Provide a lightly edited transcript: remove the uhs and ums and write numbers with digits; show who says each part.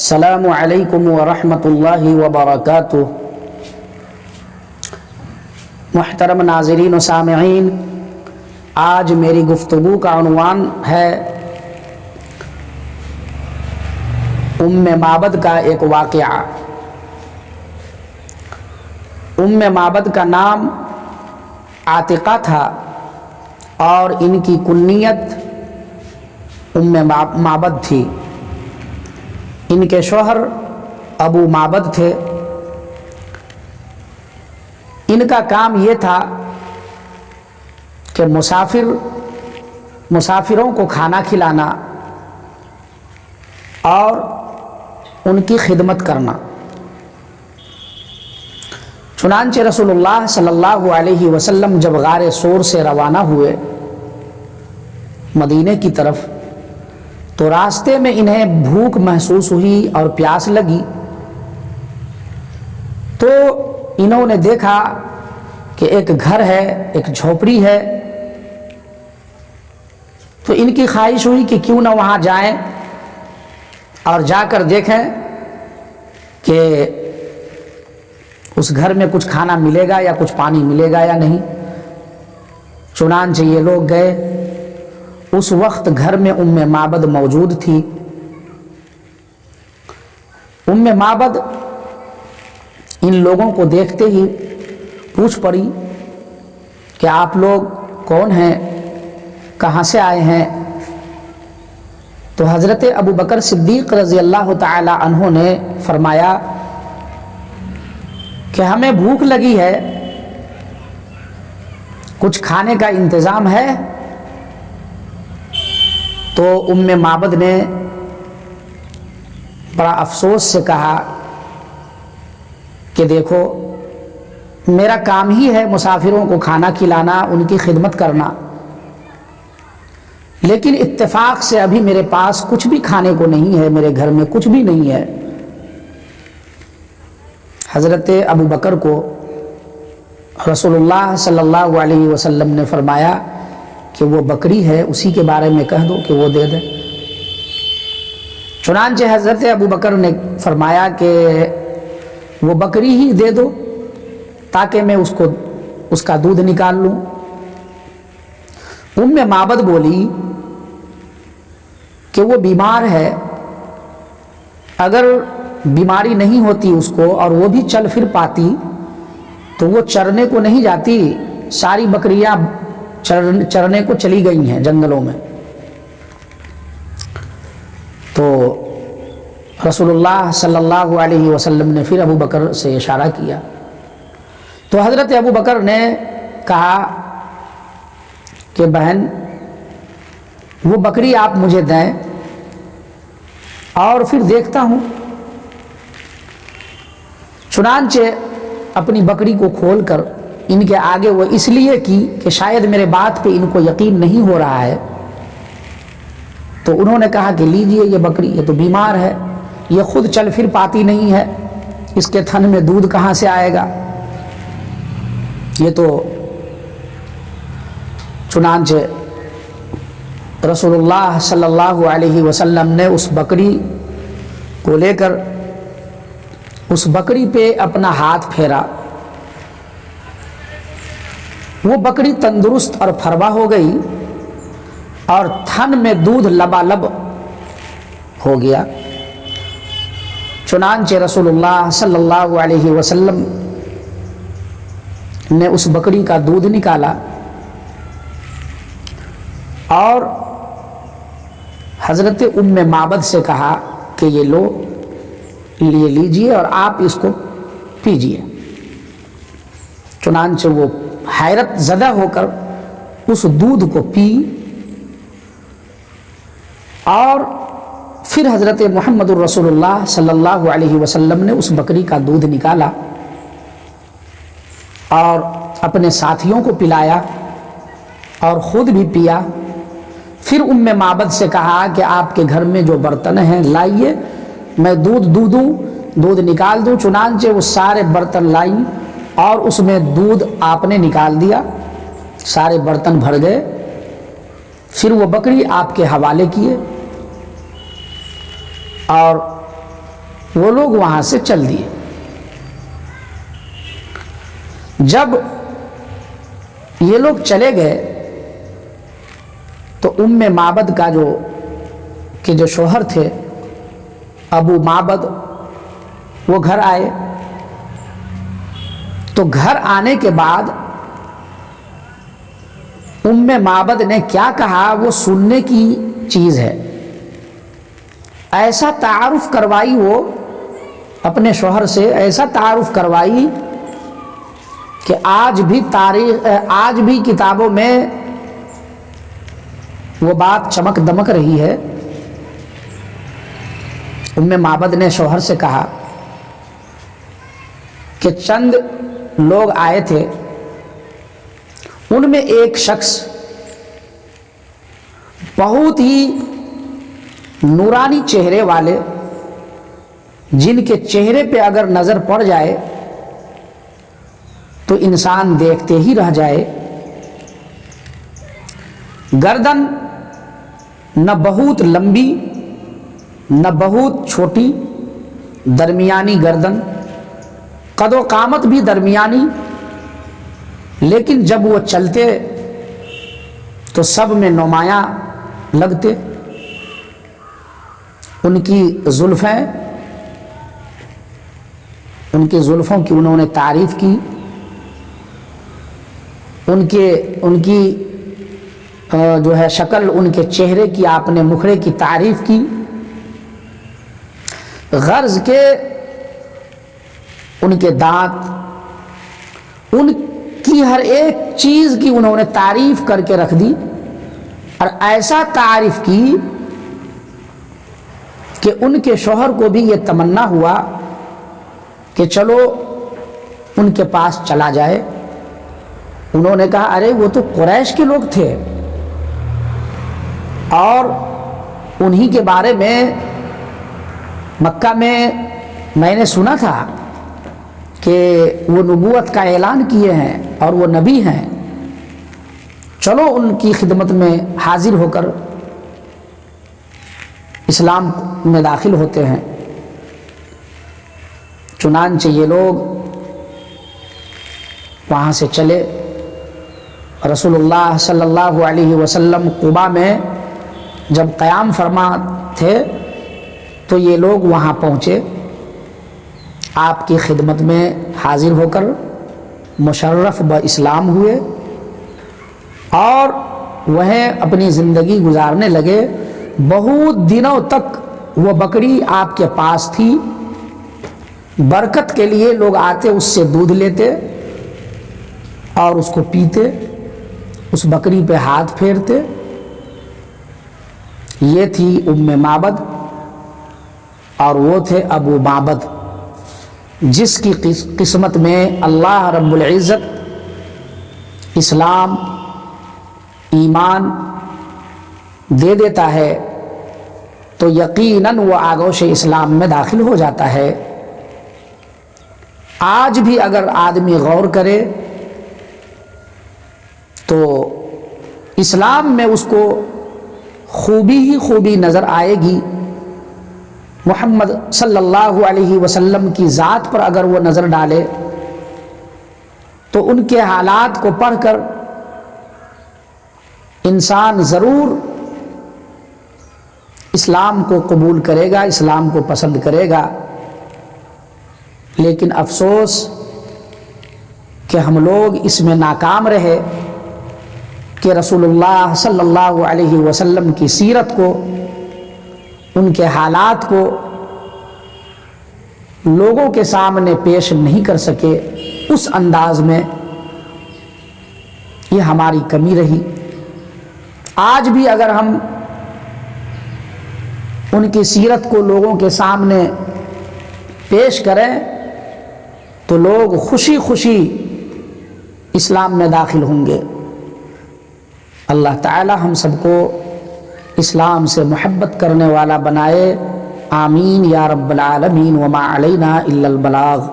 Speaker 1: السلام علیکم ورحمۃ اللہ وبرکاتہ۔ محترم ناظرین و سامعین، آج میری گفتگو کا عنوان ہے ام معبد کا ایک واقعہ۔ ام معبد کا نام عاتقہ تھا اور ان کی کنیت ام معبد تھی۔ ان کے شوہر ابو معبد تھے۔ ان کا کام یہ تھا کہ مسافروں کو کھانا کھلانا اور ان کی خدمت کرنا۔ چنانچہ رسول اللہ صلی اللہ علیہ وسلم جب غار ثور سے روانہ ہوئے مدینے کی طرف، تو راستے میں انہیں بھوک محسوس ہوئی اور پیاس لگی، تو انہوں نے دیکھا کہ ایک گھر ہے، ایک جھوپڑی ہے، تو ان کی خواہش ہوئی کہ کیوں نہ وہاں جائیں اور جا کر دیکھیں کہ اس گھر میں کچھ کھانا ملے گا یا کچھ پانی ملے گا یا نہیں۔ چنانچہ یہ لوگ گئے۔ اس وقت گھر میں ام معبد موجود تھی۔ ام معبد ان لوگوں کو دیکھتے ہی پوچھ پڑی کہ آپ لوگ کون ہیں، کہاں سے آئے ہیں؟ تو حضرت ابو بکر صدیق رضی اللہ تعالی عنہ نے فرمایا کہ ہمیں بھوک لگی ہے، کچھ کھانے کا انتظام ہے؟ تو ام معبد نے بڑا افسوس سے کہا کہ دیکھو، میرا کام ہی ہے مسافروں کو کھانا کھلانا، ان کی خدمت کرنا، لیکن اتفاق سے ابھی میرے پاس کچھ بھی کھانے کو نہیں ہے، میرے گھر میں کچھ بھی نہیں ہے۔ حضرت ابو بکر کو رسول اللہ صلی اللہ علیہ وسلم نے فرمایا کہ وہ بکری ہے، اسی کے بارے میں کہہ دو کہ وہ دے دے۔ چنانچہ حضرت ابو بکر نے فرمایا کہ وہ بکری ہی دے دو تاکہ میں اس کا دودھ نکال لوں۔ ام معبد بولی کہ وہ بیمار ہے، اگر بیماری نہیں ہوتی اس کو اور وہ بھی چل پھر پاتی تو وہ چرنے کو نہیں جاتی، ساری بکریاں چرنے کو چلی گئی ہیں جنگلوں میں۔ تو رسول اللہ صلی اللہ علیہ وسلم نے پھر ابو بکر سے اشارہ کیا، تو حضرت ابو بکر نے کہا کہ بہن، وہ بکری آپ مجھے دیں اور پھر دیکھتا ہوں۔ چنانچہ اپنی بکری کو کھول کر ان کے آگے وہ اس لیے کی کہ شاید میرے بات پہ ان کو یقین نہیں ہو رہا ہے، تو انہوں نے کہا کہ لیجئے یہ بکری، یہ تو بیمار ہے، یہ خود چل پھر پاتی نہیں ہے، اس کے تھن میں دودھ کہاں سے آئے گا؟ یہ تو چنانچہ رسول اللہ صلی اللہ علیہ وسلم نے اس بکری کو لے کر اس بکری پہ اپنا ہاتھ پھیرا، وہ بکری تندرست اور پھروا ہو گئی اور تھن میں دودھ لبالب ہو گیا۔ چنانچہ رسول اللہ صلی اللہ علیہ وسلم نے اس بکری کا دودھ نکالا اور حضرت ام معبد سے کہا کہ یہ لو، یہ لیجئے اور آپ اس کو پیجئے۔ چنانچہ وہ حیرت زدہ ہو کر اس دودھ کو پی اور پھر حضرت محمد الرسول اللہ صلی اللہ علیہ وسلم نے اس بکری کا دودھ نکالا اور اپنے ساتھیوں کو پلایا اور خود بھی پیا۔ پھر ام معبد سے کہا کہ آپ کے گھر میں جو برتن ہیں لائیے، میں دودھ نکال دوں۔ چنانچہ وہ سارے برتن لائیں اور اس میں دودھ آپ نے نکال دیا، سارے برتن بھر گئے۔ پھر وہ بکری آپ کے حوالے کیے اور وہ لوگ وہاں سے چل دیے۔ جب یہ لوگ چلے گئے تو معبد کا جو شوہر تھے ابو معبد، وہ گھر آئے۔ تو گھر آنے کے بعد معبد نے کیا کہا وہ سننے کی چیز ہے۔ ایسا تعارف کروائی وہ اپنے شوہر سے، ایسا تعارف کروائی کہ آج بھی کتابوں میں وہ بات چمک دمک رہی ہے۔ معبد نے شوہر سے کہا کہ چند لوگ آئے تھے، ان میں ایک شخص بہت ہی نورانی چہرے والے، جن کے چہرے پہ اگر نظر پڑ جائے تو انسان دیکھتے ہی رہ جائے۔ گردن نہ بہت لمبی نہ بہت چھوٹی، درمیانی گردن، قد و قامت بھی درمیانی، لیکن جب وہ چلتے تو سب میں نمایاں لگتے۔ ان کی زلفوں کی انہوں نے تعریف کی، ان کی جو ہے شکل، ان کے چہرے کی آپ نے مکھڑے کی تعریف کی، غرض کے ان کے دانت، ان کی ہر ایک چیز کی انہوں نے تعریف کر کے رکھ دی، اور ایسا تعریف کی کہ ان کے شوہر کو بھی یہ تمنا ہوا کہ چلو ان کے پاس چلا جائے۔ انہوں نے کہا ارے وہ تو قریش کے لوگ تھے، اور انہی کے بارے میں مکہ میں نے سنا تھا کہ وہ نبوت کا اعلان کیے ہیں اور وہ نبی ہیں، چلو ان کی خدمت میں حاضر ہو کر اسلام میں داخل ہوتے ہیں۔ چنانچہ یہ لوگ وہاں سے چلے۔ رسول اللہ صلی اللہ علیہ وسلم قباء میں جب قیام فرما تھے تو یہ لوگ وہاں پہنچے، آپ کی خدمت میں حاضر ہو کر مشرف باسلام ہوئے، اور وہ اپنی زندگی گزارنے لگے۔ بہت دنوں تک وہ بکری آپ کے پاس تھی، برکت کے لیے لوگ آتے، اس سے دودھ لیتے اور اس کو پیتے، اس بکری پہ ہاتھ پھیرتے۔ یہ تھی معبد، اور وہ تھے ابو معبد، جس کی قسمت میں اللہ رب العزت اسلام، ایمان دے دیتا ہے تو یقیناً وہ آگوش اسلام میں داخل ہو جاتا ہے۔ آج بھی اگر آدمی غور کرے تو اسلام میں اس کو خوبی ہی خوبی نظر آئے گی۔ محمد صلی اللہ علیہ وسلم کی ذات پر اگر وہ نظر ڈالے تو ان کے حالات کو پڑھ کر انسان ضرور اسلام کو قبول کرے گا، اسلام کو پسند کرے گا۔ لیکن افسوس کہ ہم لوگ اس میں ناکام رہے کہ رسول اللہ صلی اللہ علیہ وسلم کی سیرت کو، ان کے حالات کو لوگوں کے سامنے پیش نہیں کر سکے اس انداز میں۔ یہ ہماری کمی رہی۔ آج بھی اگر ہم ان کی سیرت کو لوگوں کے سامنے پیش کریں تو لوگ خوشی خوشی اسلام میں داخل ہوں گے۔ اللہ تعالی ہم سب کو اسلام سے محبت کرنے والا بنائے، آمین یا رب العالمین، وما علینا الا البلاغ۔